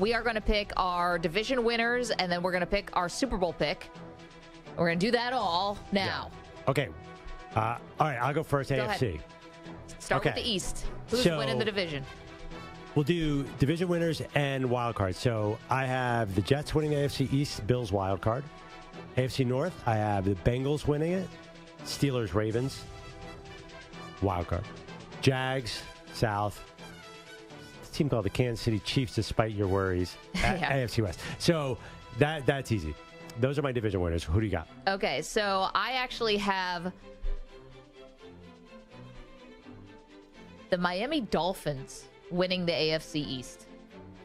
We are going to pick our division winners, and then we're going to pick our Super Bowl pick. We're going to do that all now. Yeah. Okay. All right, I'll go first. Go AFC. ahead. Start with the East. Who's winning the division? We'll do division winners and wild cards. So I have the Jets winning the AFC East, Bills wild card. AFC North, I have the Bengals winning it, Steelers, Ravens, wild card. Jags, South, a team called the Kansas City Chiefs, despite your worries, AFC West. So that's easy. Those are my division winners. Who do you got? Okay, so I actually have the Miami Dolphins winning the AFC East.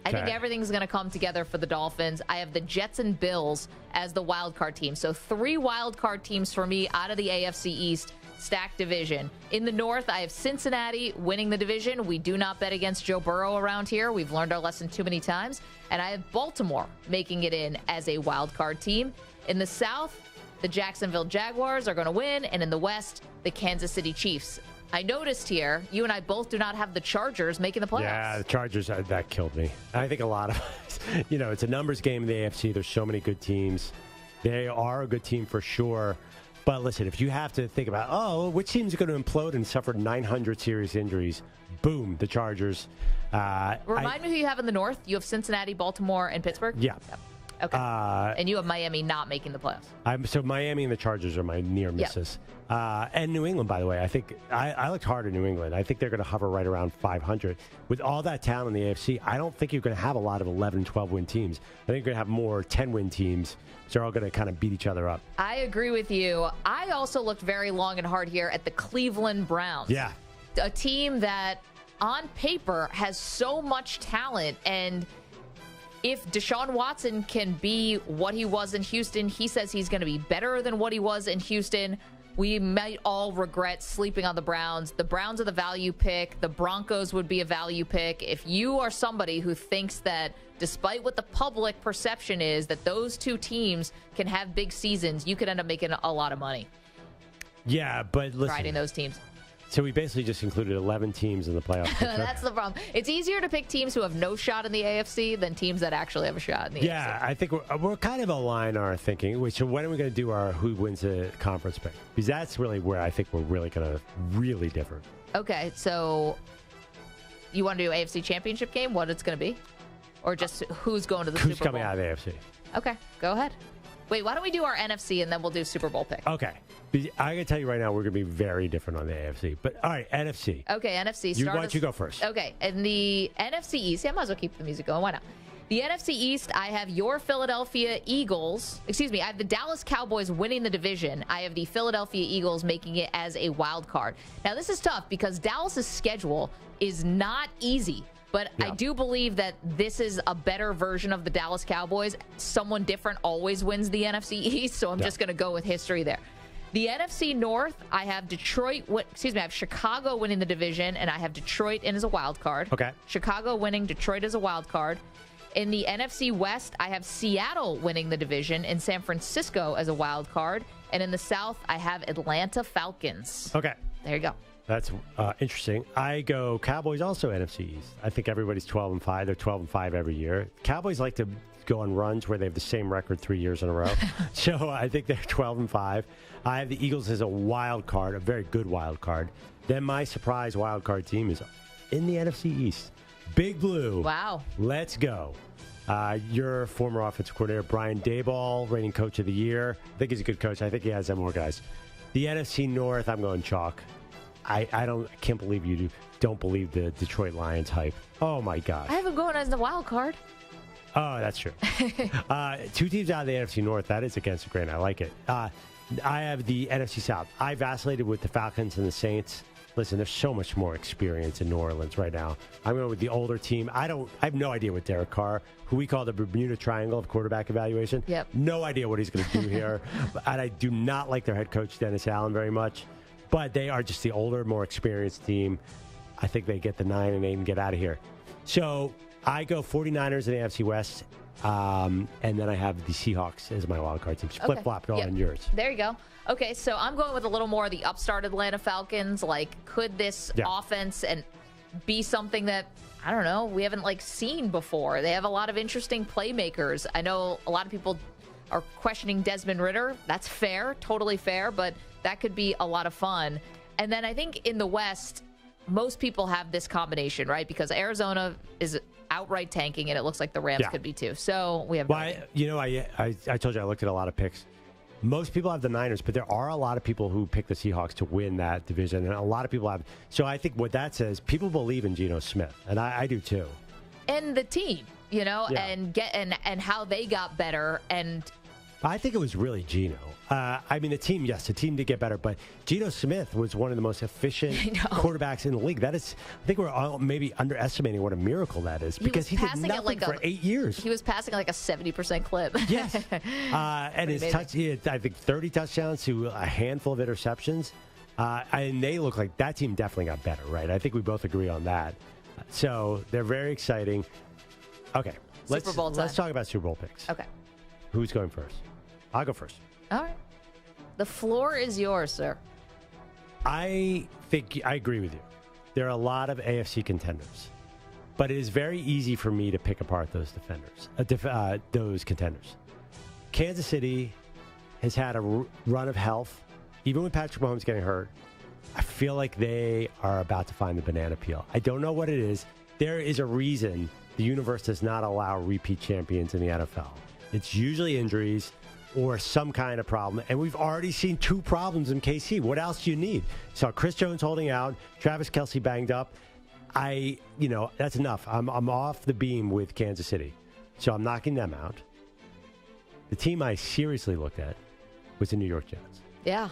I think everything's going to come together for the Dolphins. I have the Jets and Bills as the wild card team. So 3 wild card teams for me out of the AFC East, stacked division. In the North, I have Cincinnati winning the division. We do not bet against Joe Burrow around here. We've learned our lesson too many times. And I have Baltimore making it in as a wild card team. In the South, the Jacksonville Jaguars are going to win. And in the West, the Kansas City Chiefs. I noticed here, you and I both do not have the Chargers making the playoffs. Yeah, the Chargers, that killed me. I think a lot of us, it's a numbers game in the AFC. There's so many good teams. They are a good team for sure. But listen, if you have to think about, which team's going to implode and suffered 900 serious injuries, boom, the Chargers. Remind me who you have in the North. You have Cincinnati, Baltimore, and Pittsburgh? Yeah. Yep. Okay. And you have Miami not making the playoffs. So Miami and the Chargers are my near misses. Yep. And New England, by the way. I think I looked hard at New England. I think they're going to hover right around 500. With all that talent in the AFC, I don't think you're going to have a lot of 11, 12-win teams. I think you're going to have more 10-win teams. So they're all going to kind of beat each other up. I agree with you. I also looked very long and hard here at the Cleveland Browns. Yeah. A team that, on paper, has so much talent. And if Deshaun Watson can be what he was in Houston, he says he's going to be better than what he was in Houston. We might all regret sleeping on the Browns. The Browns are the value pick. The Broncos would be a value pick. If you are somebody who thinks that, despite what the public perception is, that those two teams can have big seasons, you could end up making a lot of money. Yeah, but listen. Riding those teams. So we basically just included 11 teams in the playoffs. That's the problem. It's easier to pick teams who have no shot in the AFC than teams that actually have a shot in the AFC. Yeah, I think we're kind of aligned our thinking. So when are we going to do our who wins the conference pick? Because that's really where I think we're really going to really differ. Okay, so you want to do AFC Championship game, what it's going to be? Or just who's going to the Super Bowl? Who's coming out of the AFC? Okay, go ahead. Wait, why don't we do our NFC and then we'll do Super Bowl pick? Okay. I can tell you right now, we're going to be very different on the AFC. But all right, NFC. Okay, NFC. Why don't you go first? Okay, and the NFC East, I might as well keep the music going. Why not? The NFC East, I have your Philadelphia Eagles. Excuse me, I have the Dallas Cowboys winning the division. I have the Philadelphia Eagles making it as a wild card. Now, this is tough because Dallas's schedule is not easy. But I do believe that this is a better version of the Dallas Cowboys. Someone different always wins the NFC East, so I'm just going to go with history there. The NFC North, I have I have Chicago winning the division, and I have Detroit in as a wild card. Okay. Chicago winning, Detroit as a wild card. In the NFC West, I have Seattle winning the division and San Francisco as a wild card. And in the South, I have Atlanta Falcons. Okay. There you go. That's interesting. I go Cowboys also NFC East. I think everybody's 12-5. They're 12-5 every year. Cowboys like to go on runs where they have the same record 3 years in a row. So I think they're 12-5. I have the Eagles as a wild card, a very good wild card. Then my surprise wild card team is in the NFC East. Big Blue. Wow. Let's go. Your former offensive coordinator, Brian Daboll, reigning coach of the year. I think he's a good coach. I think he has some more guys. The NFC North, I'm going chalk. I can't believe you don't believe the Detroit Lions hype. Oh, my God. I have them going as the wild card. Oh, that's true. 2 teams out of the NFC North. That is against the grain. I like it. I have the NFC South. I vacillated with the Falcons and the Saints. Listen, there's so much more experience in New Orleans right now. I'm going with the older team. I have no idea what Derek Carr, who we call the Bermuda Triangle of quarterback evaluation. Yep. No idea what he's going to do here. And I do not like their head coach, Dennis Allen, very much. But they are just the older, more experienced team. I think they get the 9-8 and get out of here. So I go 49ers in the AFC West, and then I have the Seahawks as my wild card team. Flip-flop on yours. There you go. Okay, so I'm going with a little more of the upstart Atlanta Falcons. Like, could this offense and be something that, I don't know, we haven't seen before. They have a lot of interesting playmakers. I know a lot of people are questioning Desmond Ridder. That's fair, totally fair, but that could be a lot of fun. And then I think in the West, most people have this combination, right? Because Arizona is outright tanking, and it looks like the Rams could be too. So we have. Well, I told you I looked at a lot of picks. Most people have the Niners, but there are a lot of people who pick the Seahawks to win that division, and a lot of people have. So I think what that says, people believe in Geno Smith, and I do too. And the team, and how they got better. And I think it was really Geno. The team, yes, the team did get better, but Geno Smith was one of the most efficient quarterbacks in the league. I think we're all maybe underestimating what a miracle that is, because he did nothing for 8 years. He was passing a 70% clip. Yes. And his he had, I think, 30 touchdowns to a handful of interceptions. And they look like that team definitely got better, right? I think we both agree on that. So they're very exciting. Okay. Super Bowl time. Let's talk about Super Bowl picks. Okay. Who's going first? I'll go first. All right. The floor is yours, sir. I think I agree with you. There are a lot of AFC contenders, but it is very easy for me to pick apart those those contenders. Kansas City has had a run of health. Even with Patrick Mahomes getting hurt, I feel like they are about to find the banana peel. I don't know what it is. There is a reason the universe does not allow repeat champions in the NFL. It's usually injuries or some kind of problem. And we've already seen 2 problems in KC. What else do you need? So Chris Jones holding out, Travis Kelce banged up. That's enough. I'm off the beam with Kansas City. So I'm knocking them out. The team I seriously looked at was the New York Jets. Yeah.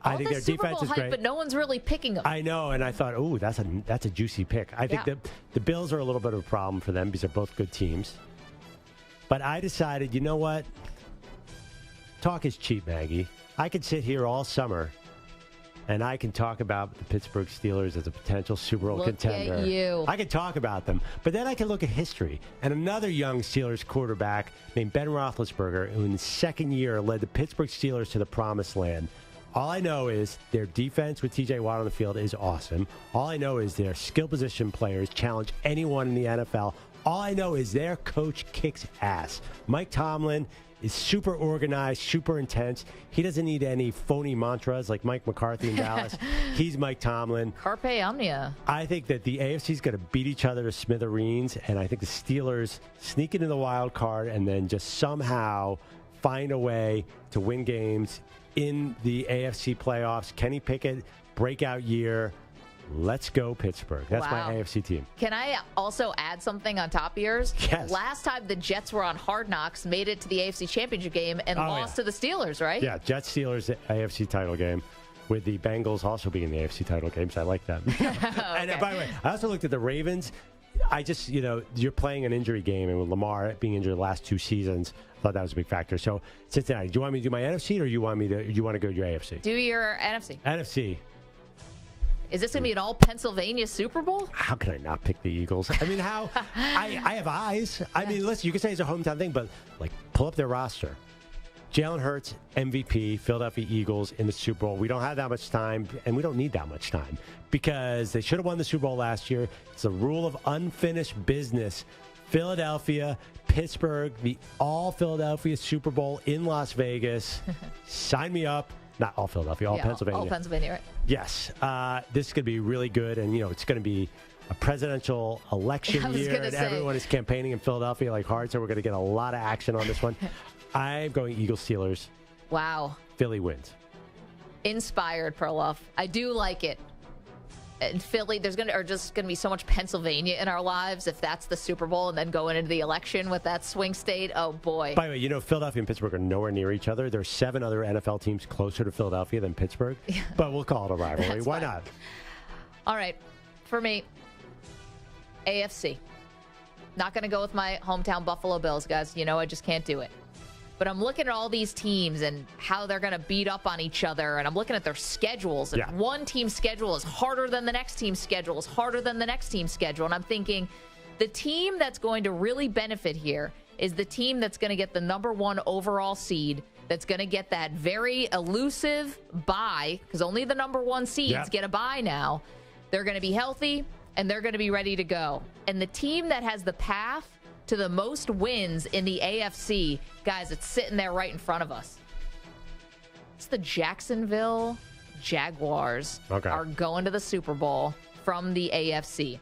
I think their defense is great, but no one's really picking them. I know, and I thought, that's a juicy pick. I think that the Bills are a little bit of a problem for them because they're both good teams. But I decided, you know what? Talk is cheap, Maggie. I could sit here all summer, and I can talk about the Pittsburgh Steelers as a potential Super Bowl contender. Look at you. I can talk about them, but then I can look at history. And another young Steelers quarterback named Ben Roethlisberger, who in his second year led the Pittsburgh Steelers to the promised land. All I know is their defense with TJ Watt on the field is awesome. All I know is their skill position players challenge anyone in the NFL. All I know is their coach kicks ass. Mike Tomlin is super organized, super intense. He doesn't need any phony mantras like Mike McCarthy in Dallas. He's Mike Tomlin. Carpe omnia. I think that the AFC is going to beat each other to smithereens, and I think the Steelers sneak into the wild card and then just somehow find a way to win games in the AFC playoffs. Kenny Pickett, breakout year. Let's go, Pittsburgh. That's my AFC team. Can I also add something on top of yours? Yes. Last time the Jets were on Hard Knocks, made it to the AFC Championship game and lost to the Steelers, right? Yeah, Jets-Steelers AFC title game, with the Bengals also being in the AFC title game, so I like that. Okay. And by the way, I also looked at the Ravens. I just, you're playing an injury game, and with Lamar being injured the last 2 seasons, I thought that was a big factor. So, Cincinnati, do you want me to do my NFC, or you want to go to your AFC? Do your NFC. NFC. Is this going to be an all Pennsylvania Super Bowl? How can I not pick the Eagles? I mean, I have eyes. I mean, listen, you can say it's a hometown thing, but pull up their roster. Jalen Hurts, MVP, Philadelphia Eagles in the Super Bowl. We don't have that much time, and we don't need that much time because they should have won the Super Bowl last year. It's a rule of unfinished business. Philadelphia, Pittsburgh, the all-Philadelphia Super Bowl in Las Vegas. Sign me up. Not all Philadelphia, all Pennsylvania. All Pennsylvania, right? Yes. This is going to be really good, and, it's going to be a presidential election year, and everyone is campaigning in Philadelphia like hard, so we're going to get a lot of action on this one. I'm going Eagles-Steelers. Wow. Philly wins. Inspired, Perloff. I do like it. In Philly, there's going to be so much Pennsylvania in our lives if that's the Super Bowl, and then going into the election with that swing state. Oh boy! By the way, Philadelphia and Pittsburgh are nowhere near each other. There's 7 other NFL teams closer to Philadelphia than Pittsburgh, but we'll call it a rivalry. Why not? All right, for me, AFC. Not going to go with my hometown Buffalo Bills, guys. I just can't do it. But I'm looking at all these teams and how they're going to beat up on each other. And I'm looking at their schedules. And one team's schedule is harder than the next team's schedule, is harder than the next team's schedule. And I'm thinking the team that's going to really benefit here is the team that's going to get the number 1 overall seed, that's going to get that very elusive bye, because only the number 1 seeds get a bye now. They're going to be healthy. and they're going to be ready to go. And the team that has the path to the most wins in the AFC, guys, it's sitting there right in front of us. It's the Jacksonville Jaguars are going to the Super Bowl from the AFC.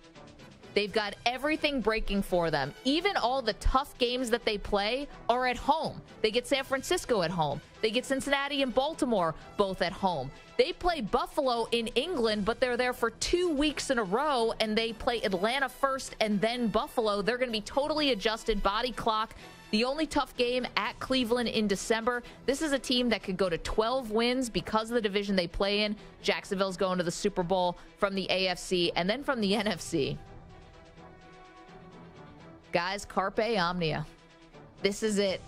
They've got everything breaking for them. Even all the tough games that they play are at home. They get San Francisco at home. They get Cincinnati and Baltimore both at home. They play Buffalo in England, but they're there for 2 weeks in a row, and they play Atlanta first and then Buffalo. They're going to be totally adjusted, body clock. The only tough game at Cleveland in December. This is a team that could go to 12 wins because of the division they play in. Jacksonville's going to the Super Bowl from the AFC, and then from the NFC. Guys, carpe omnia. This is it.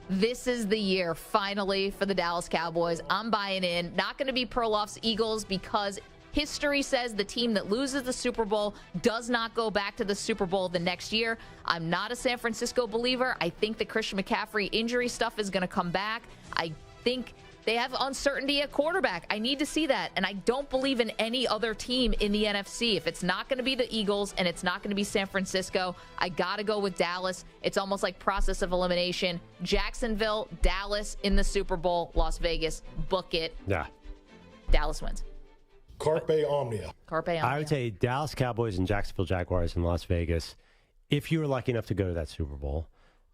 This is the year, finally, for the Dallas Cowboys. I'm buying in. Not going to be Perloff's Eagles because history says the team that loses the Super Bowl does not go back to the Super Bowl the next year. I'm not a San Francisco believer. I think the Christian McCaffrey injury stuff is going to come back. I think they have uncertainty at quarterback. I need to see that. And I don't believe in any other team in the NFC. If it's not going to be the Eagles and it's not going to be San Francisco, I got to go with Dallas. It's almost like process of elimination. Jacksonville, Dallas in the Super Bowl, Las Vegas, book it. Yeah. Dallas wins. Carpe omnia. Carpe omnia. I would say Dallas Cowboys and Jacksonville Jaguars in Las Vegas. If you were lucky enough to go to that Super Bowl,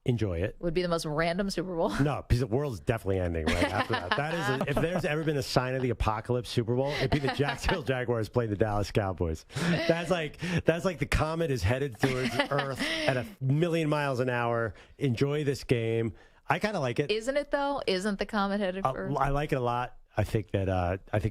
enjoy it. Would be the most random Super Bowl. No, because the world's definitely ending right after that. That is, if there's ever been a sign of the apocalypse Super Bowl, it'd be the Jacksonville Jaguars playing the Dallas Cowboys. That's like the comet is headed towards Earth at 1,000,000 miles an hour. Enjoy this game. I kind of like it. Isn't it though? Isn't the comet headed for Earth? I like it a lot. I think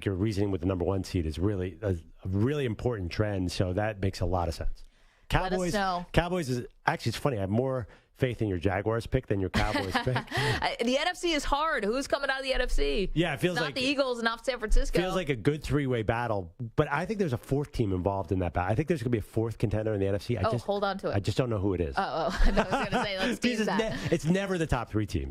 your reasoning with the number 1 seed is really a really important trend. So that makes a lot of sense. Let us know. Cowboys is actually, it's funny. I have more faith in your Jaguars pick than your Cowboys pick. The NFC is hard. Who's coming out of the NFC? Yeah, it feels it's like not the Eagles, not San Francisco. Feels like a good 3-way battle, but I think there's a 4th team involved in that battle. I think there's going to be a 4th contender in the NFC. Hold on to it. I just don't know who it is. I was going to say, let's tease that. It's never the top 3 teams.